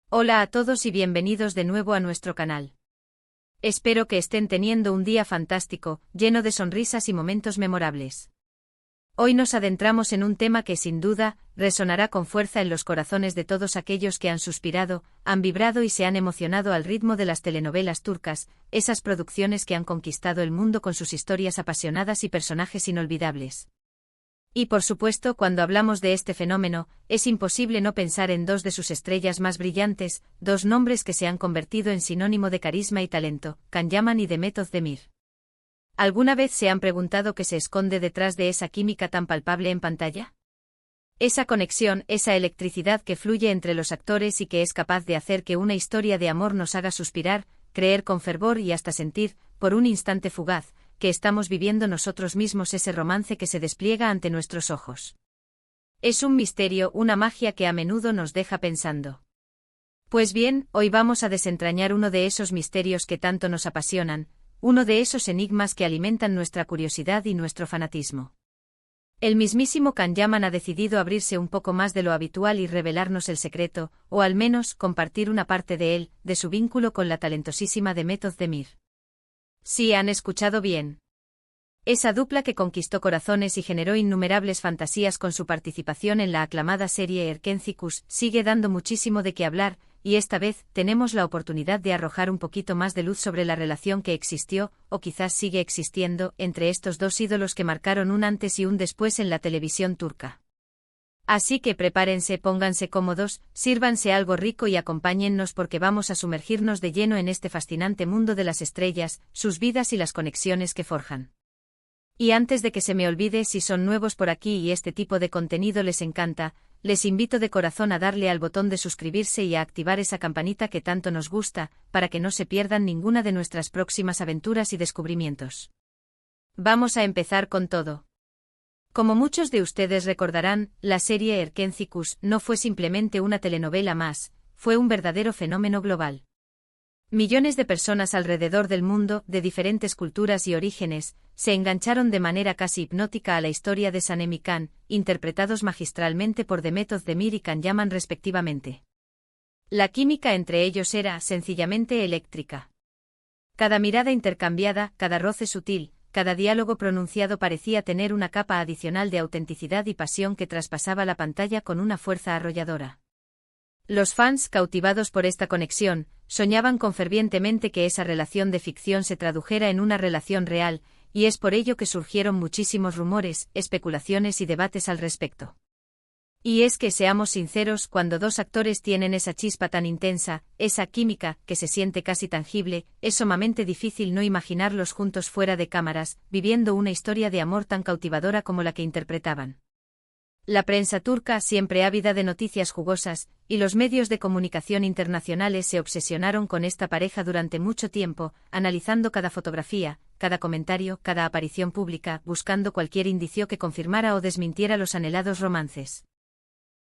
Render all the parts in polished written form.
Hola a todos y bienvenidos de nuevo a nuestro canal. Espero que estén teniendo un día fantástico, lleno de sonrisas y momentos memorables. Hoy nos adentramos en un tema que sin duda resonará con fuerza en los corazones de todos aquellos que han suspirado, han vibrado y se han emocionado al ritmo de las telenovelas turcas, esas producciones que han conquistado el mundo con sus historias apasionadas y personajes inolvidables. Y por supuesto, cuando hablamos de este fenómeno, es imposible no pensar en dos de sus estrellas más brillantes, dos nombres que se han convertido en sinónimo de carisma y talento, Can Yaman y Demet Özdemir. ¿Alguna vez se han preguntado qué se esconde detrás de esa química tan palpable en pantalla? Esa conexión, esa electricidad que fluye entre los actores y que es capaz de hacer que una historia de amor nos haga suspirar, creer con fervor y hasta sentir, por un instante fugaz, que estamos viviendo nosotros mismos ese romance que se despliega ante nuestros ojos. Es un misterio, una magia que a menudo nos deja pensando. Pues bien, hoy vamos a desentrañar uno de esos misterios que tanto nos apasionan, uno de esos enigmas que alimentan nuestra curiosidad y nuestro fanatismo. El mismísimo Can Yaman ha decidido abrirse un poco más de lo habitual y revelarnos el secreto, o al menos compartir una parte de él, de su vínculo con la talentosísima Demet Özdemir. Sí, han escuchado bien. Esa dupla que conquistó corazones y generó innumerables fantasías con su participación en la aclamada serie Erkenci Kuş sigue dando muchísimo de qué hablar, y esta vez tenemos la oportunidad de arrojar un poquito más de luz sobre la relación que existió, o quizás sigue existiendo, entre estos dos ídolos que marcaron un antes y un después en la televisión turca. Así que prepárense, pónganse cómodos, sírvanse algo rico y acompáñennos porque vamos a sumergirnos de lleno en este fascinante mundo de las estrellas, sus vidas y las conexiones que forjan. Y antes de que se me olvide, si son nuevos por aquí y este tipo de contenido les encanta, les invito de corazón a darle al botón de suscribirse y a activar esa campanita que tanto nos gusta, para que no se pierdan ninguna de nuestras próximas aventuras y descubrimientos. Vamos a empezar con todo. Como muchos de ustedes recordarán, la serie Erkenci Kuş no fue simplemente una telenovela más, fue un verdadero fenómeno global. Millones de personas alrededor del mundo, de diferentes culturas y orígenes, se engancharon de manera casi hipnótica a la historia de Sanem y Can, interpretados magistralmente por Demet Özdemir y Can Yaman respectivamente. La química entre ellos era, sencillamente, eléctrica. Cada mirada intercambiada, cada roce sutil, cada diálogo pronunciado parecía tener una capa adicional de autenticidad y pasión que traspasaba la pantalla con una fuerza arrolladora. Los fans, cautivados por esta conexión, soñaban con fervientemente que esa relación de ficción se tradujera en una relación real, y es por ello que surgieron muchísimos rumores, especulaciones y debates al respecto. Y es que, seamos sinceros, cuando dos actores tienen esa chispa tan intensa, esa química, que se siente casi tangible, es sumamente difícil no imaginarlos juntos fuera de cámaras, viviendo una historia de amor tan cautivadora como la que interpretaban. La prensa turca, siempre ávida de noticias jugosas, y los medios de comunicación internacionales se obsesionaron con esta pareja durante mucho tiempo, analizando cada fotografía, cada comentario, cada aparición pública, buscando cualquier indicio que confirmara o desmintiera los anhelados romances.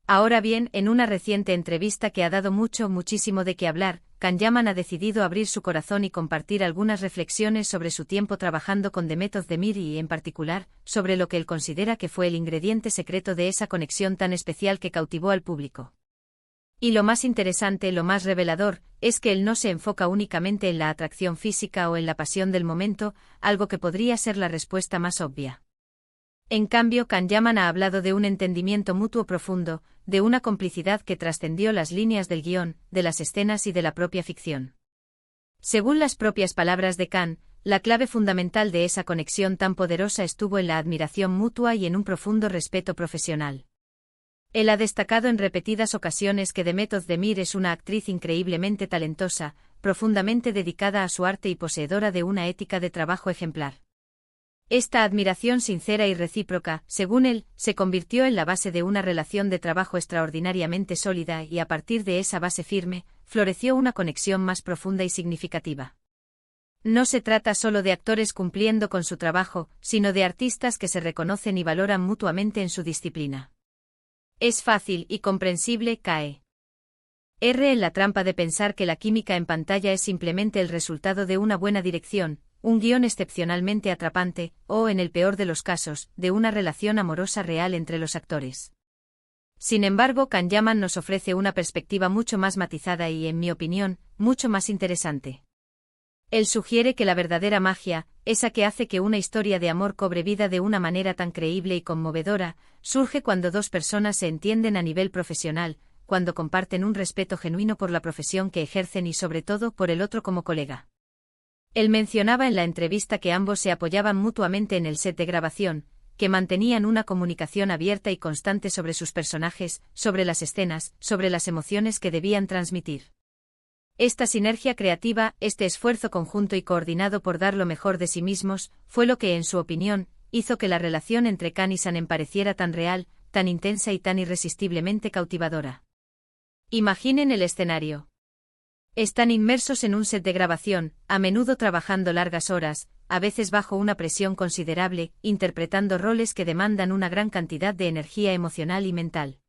Ahora bien, en una reciente entrevista que ha dado muchísimo de qué hablar, Can Yaman ha decidido abrir su corazón y compartir algunas reflexiones sobre su tiempo trabajando con Demet Özdemir y, en particular, sobre lo que él considera que fue el ingrediente secreto de esa conexión tan especial que cautivó al público. Y lo más interesante, lo más revelador, es que él no se enfoca únicamente en la atracción física o en la pasión del momento, algo que podría ser la respuesta más obvia. En cambio, Can Yaman ha hablado de un entendimiento mutuo profundo, de una complicidad que trascendió las líneas del guión, de las escenas y de la propia ficción. Según las propias palabras de Can, la clave fundamental de esa conexión tan poderosa estuvo en la admiración mutua y en un profundo respeto profesional. Él ha destacado en repetidas ocasiones que Demet Özdemir es una actriz increíblemente talentosa, profundamente dedicada a su arte y poseedora de una ética de trabajo ejemplar. Esta admiración sincera y recíproca, según él, se convirtió en la base de una relación de trabajo extraordinariamente sólida y a partir de esa base firme, floreció una conexión más profunda y significativa. No se trata solo de actores cumpliendo con su trabajo, sino de artistas que se reconocen y valoran mutuamente en su disciplina. Es fácil y comprensible caer en la trampa de pensar que la química en pantalla es simplemente el resultado de una buena dirección, un guión excepcionalmente atrapante, o, en el peor de los casos, de una relación amorosa real entre los actores. Sin embargo, Can Yaman nos ofrece una perspectiva mucho más matizada y, en mi opinión, mucho más interesante. Él sugiere que la verdadera magia, esa que hace que una historia de amor cobre vida de una manera tan creíble y conmovedora, surge cuando dos personas se entienden a nivel profesional, cuando comparten un respeto genuino por la profesión que ejercen y sobre todo por el otro como colega. Él mencionaba en la entrevista que ambos se apoyaban mutuamente en el set de grabación, que mantenían una comunicación abierta y constante sobre sus personajes, sobre las escenas, sobre las emociones que debían transmitir. Esta sinergia creativa, este esfuerzo conjunto y coordinado por dar lo mejor de sí mismos, fue lo que, en su opinión, hizo que la relación entre Can y Sanem pareciera tan real, tan intensa y tan irresistiblemente cautivadora. Imaginen el escenario. Están inmersos en un set de grabación, a menudo trabajando largas horas, a veces bajo una presión considerable, interpretando roles que demandan una gran cantidad de energía emocional y mental.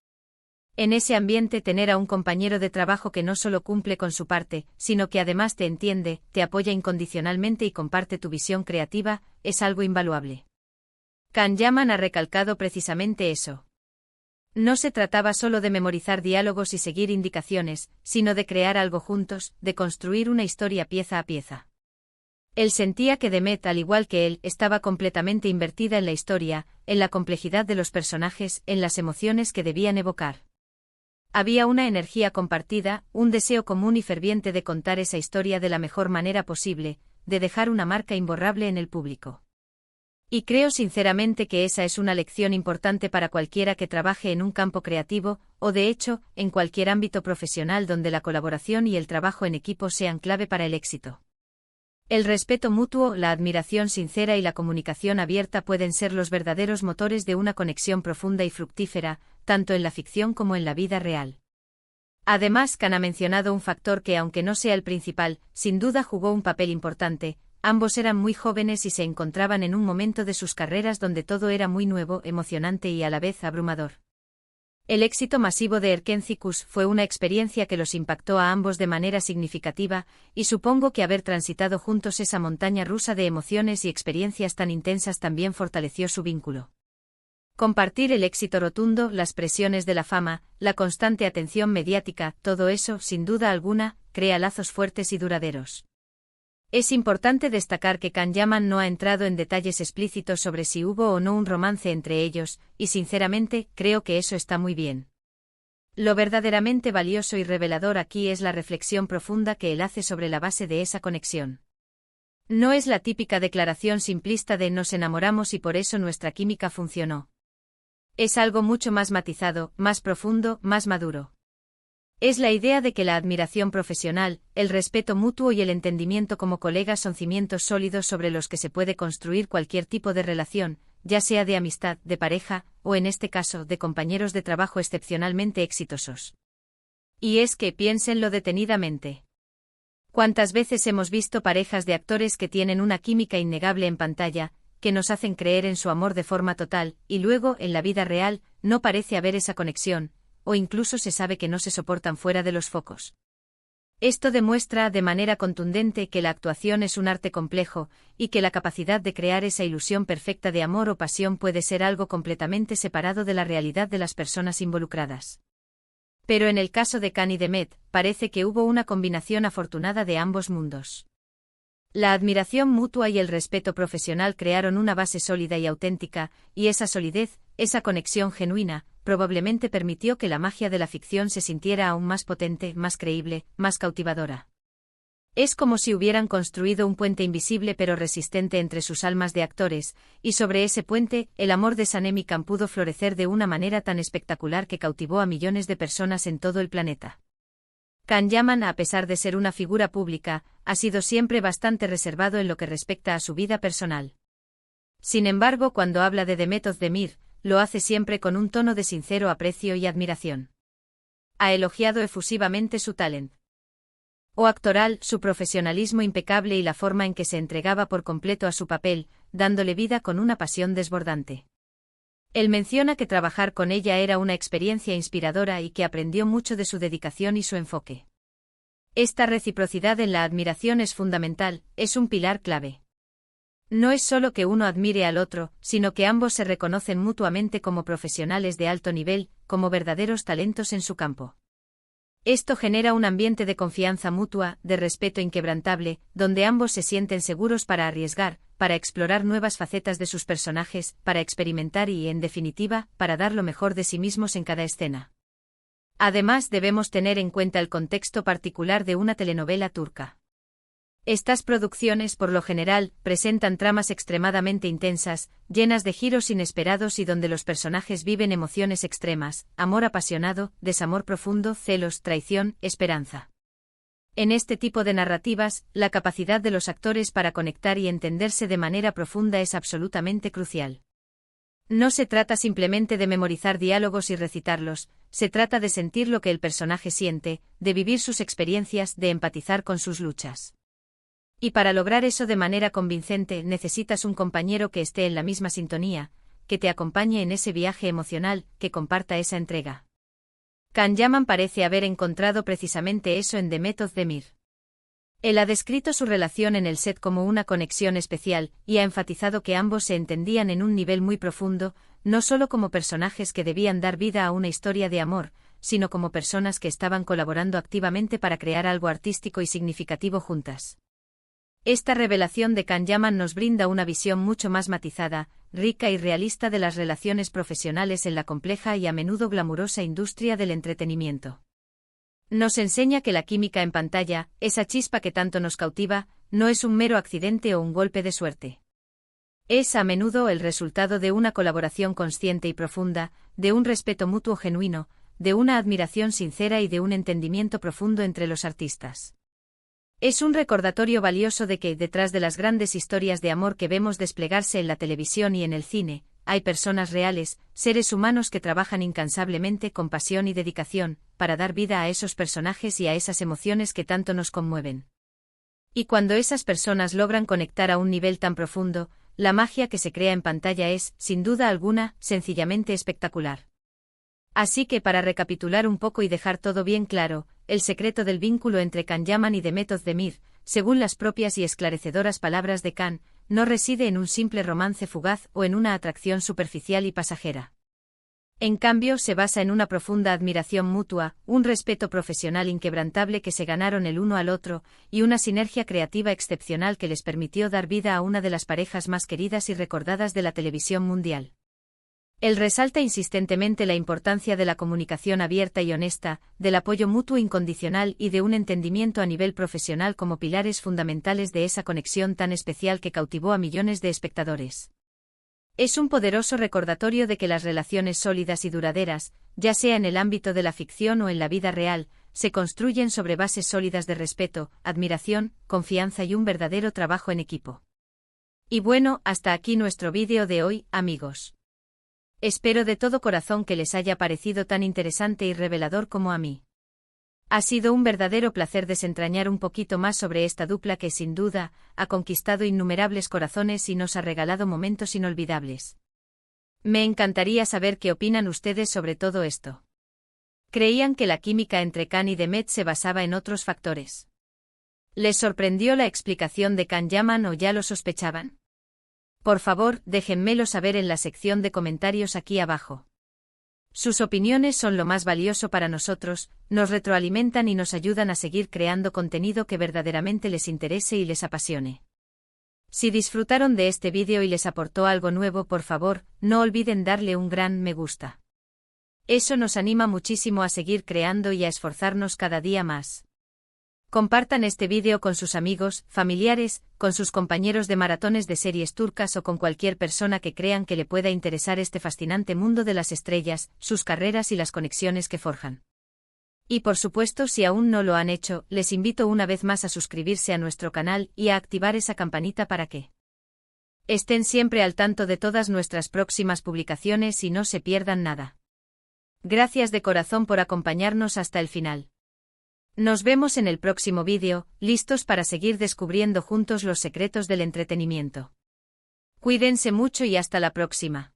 En ese ambiente, tener a un compañero de trabajo que no solo cumple con su parte, sino que además te entiende, te apoya incondicionalmente y comparte tu visión creativa, es algo invaluable. Can Yaman ha recalcado precisamente eso. No se trataba solo de memorizar diálogos y seguir indicaciones, sino de crear algo juntos, de construir una historia pieza a pieza. Él sentía que Demet, al igual que él, estaba completamente invertida en la historia, en la complejidad de los personajes, en las emociones que debían evocar. Había una energía compartida, un deseo común y ferviente de contar esa historia de la mejor manera posible, de dejar una marca imborrable en el público. Y creo sinceramente que esa es una lección importante para cualquiera que trabaje en un campo creativo, o de hecho, en cualquier ámbito profesional donde la colaboración y el trabajo en equipo sean clave para el éxito. El respeto mutuo, la admiración sincera y la comunicación abierta pueden ser los verdaderos motores de una conexión profunda y fructífera, tanto en la ficción como en la vida real. Además, Can ha mencionado un factor que, aunque no sea el principal, sin duda jugó un papel importante. Ambos eran muy jóvenes y se encontraban en un momento de sus carreras donde todo era muy nuevo, emocionante y a la vez abrumador. El éxito masivo de Erkenciskus fue una experiencia que los impactó a ambos de manera significativa, y supongo que haber transitado juntos esa montaña rusa de emociones y experiencias tan intensas también fortaleció su vínculo. Compartir el éxito rotundo, las presiones de la fama, la constante atención mediática, todo eso, sin duda alguna, crea lazos fuertes y duraderos. Es importante destacar que Can Yaman no ha entrado en detalles explícitos sobre si hubo o no un romance entre ellos, y sinceramente, creo que eso está muy bien. Lo verdaderamente valioso y revelador aquí es la reflexión profunda que él hace sobre la base de esa conexión. No es la típica declaración simplista de nos enamoramos y por eso nuestra química funcionó. Es algo mucho más matizado, más profundo, más maduro. Es la idea de que la admiración profesional, el respeto mutuo y el entendimiento como colegas son cimientos sólidos sobre los que se puede construir cualquier tipo de relación, ya sea de amistad, de pareja, o en este caso, de compañeros de trabajo excepcionalmente exitosos. Y es que, piénsenlo detenidamente. ¿Cuántas veces hemos visto parejas de actores que tienen una química innegable en pantalla, que nos hacen creer en su amor de forma total, y luego, en la vida real, no parece haber esa conexión, o incluso se sabe que no se soportan fuera de los focos? Esto demuestra de manera contundente que la actuación es un arte complejo, y que la capacidad de crear esa ilusión perfecta de amor o pasión puede ser algo completamente separado de la realidad de las personas involucradas. Pero en el caso de Can y Demet, parece que hubo una combinación afortunada de ambos mundos. La admiración mutua y el respeto profesional crearon una base sólida y auténtica, y esa solidez, esa conexión genuina, probablemente permitió que la magia de la ficción se sintiera aún más potente, más creíble, más cautivadora. Es como si hubieran construido un puente invisible pero resistente entre sus almas de actores, y sobre ese puente, el amor de Sanem y Can pudo florecer de una manera tan espectacular que cautivó a millones de personas en todo el planeta. Can Yaman, a pesar de ser una figura pública, ha sido siempre bastante reservado en lo que respecta a su vida personal. Sin embargo, cuando habla de Demet Özdemir, lo hace siempre con un tono de sincero aprecio y admiración. Ha elogiado efusivamente su talento actoral, su profesionalismo impecable y la forma en que se entregaba por completo a su papel, dándole vida con una pasión desbordante. Él menciona que trabajar con ella era una experiencia inspiradora y que aprendió mucho de su dedicación y su enfoque. Esta reciprocidad en la admiración es fundamental, es un pilar clave. No es solo que uno admire al otro, sino que ambos se reconocen mutuamente como profesionales de alto nivel, como verdaderos talentos en su campo. Esto genera un ambiente de confianza mutua, de respeto inquebrantable, donde ambos se sienten seguros para arriesgar, para explorar nuevas facetas de sus personajes, para experimentar y, en definitiva, para dar lo mejor de sí mismos en cada escena. Además, debemos tener en cuenta el contexto particular de una telenovela turca. Estas producciones, por lo general, presentan tramas extremadamente intensas, llenas de giros inesperados y donde los personajes viven emociones extremas, amor apasionado, desamor profundo, celos, traición, esperanza. En este tipo de narrativas, la capacidad de los actores para conectar y entenderse de manera profunda es absolutamente crucial. No se trata simplemente de memorizar diálogos y recitarlos, se trata de sentir lo que el personaje siente, de vivir sus experiencias, de empatizar con sus luchas. Y para lograr eso de manera convincente necesitas un compañero que esté en la misma sintonía, que te acompañe en ese viaje emocional, que comparta esa entrega. Can Yaman parece haber encontrado precisamente eso en Demet Özdemir. Él ha descrito su relación en el set como una conexión especial, y ha enfatizado que ambos se entendían en un nivel muy profundo, no solo como personajes que debían dar vida a una historia de amor, sino como personas que estaban colaborando activamente para crear algo artístico y significativo juntas. Esta revelación de Can Yaman nos brinda una visión mucho más matizada, rica y realista de las relaciones profesionales en la compleja y a menudo glamurosa industria del entretenimiento. Nos enseña que la química en pantalla, esa chispa que tanto nos cautiva, no es un mero accidente o un golpe de suerte. Es a menudo el resultado de una colaboración consciente y profunda, de un respeto mutuo genuino, de una admiración sincera y de un entendimiento profundo entre los artistas. Es un recordatorio valioso de que, detrás de las grandes historias de amor que vemos desplegarse en la televisión y en el cine, hay personas reales, seres humanos que trabajan incansablemente con pasión y dedicación, para dar vida a esos personajes y a esas emociones que tanto nos conmueven. Y cuando esas personas logran conectar a un nivel tan profundo, la magia que se crea en pantalla es, sin duda alguna, sencillamente espectacular. Así que para recapitular un poco y dejar todo bien claro, el secreto del vínculo entre Can Yaman y Demet Özdemir, según las propias y esclarecedoras palabras de Can, no reside en un simple romance fugaz o en una atracción superficial y pasajera. En cambio, se basa en una profunda admiración mutua, un respeto profesional inquebrantable que se ganaron el uno al otro, y una sinergia creativa excepcional que les permitió dar vida a una de las parejas más queridas y recordadas de la televisión mundial. Él resalta insistentemente la importancia de la comunicación abierta y honesta, del apoyo mutuo incondicional y de un entendimiento a nivel profesional como pilares fundamentales de esa conexión tan especial que cautivó a millones de espectadores. Es un poderoso recordatorio de que las relaciones sólidas y duraderas, ya sea en el ámbito de la ficción o en la vida real, se construyen sobre bases sólidas de respeto, admiración, confianza y un verdadero trabajo en equipo. Y bueno, hasta aquí nuestro vídeo de hoy, amigos. Espero de todo corazón que les haya parecido tan interesante y revelador como a mí. Ha sido un verdadero placer desentrañar un poquito más sobre esta dupla que, sin duda, ha conquistado innumerables corazones y nos ha regalado momentos inolvidables. Me encantaría saber qué opinan ustedes sobre todo esto. ¿Creían que la química entre Can y Demet se basaba en otros factores? ¿Les sorprendió la explicación de Can Yaman o ya lo sospechaban? Por favor, déjenmelo saber en la sección de comentarios aquí abajo. Sus opiniones son lo más valioso para nosotros, nos retroalimentan y nos ayudan a seguir creando contenido que verdaderamente les interese y les apasione. Si disfrutaron de este vídeo y les aportó algo nuevo, por favor, no olviden darle un gran me gusta. Eso nos anima muchísimo a seguir creando y a esforzarnos cada día más. Compartan este vídeo con sus amigos, familiares, con sus compañeros de maratones de series turcas o con cualquier persona que crean que le pueda interesar este fascinante mundo de las estrellas, sus carreras y las conexiones que forjan. Y por supuesto, si aún no lo han hecho, les invito una vez más a suscribirse a nuestro canal y a activar esa campanita para que estén siempre al tanto de todas nuestras próximas publicaciones y no se pierdan nada. Gracias de corazón por acompañarnos hasta el final. Nos vemos en el próximo vídeo, listos para seguir descubriendo juntos los secretos del entretenimiento. Cuídense mucho y hasta la próxima.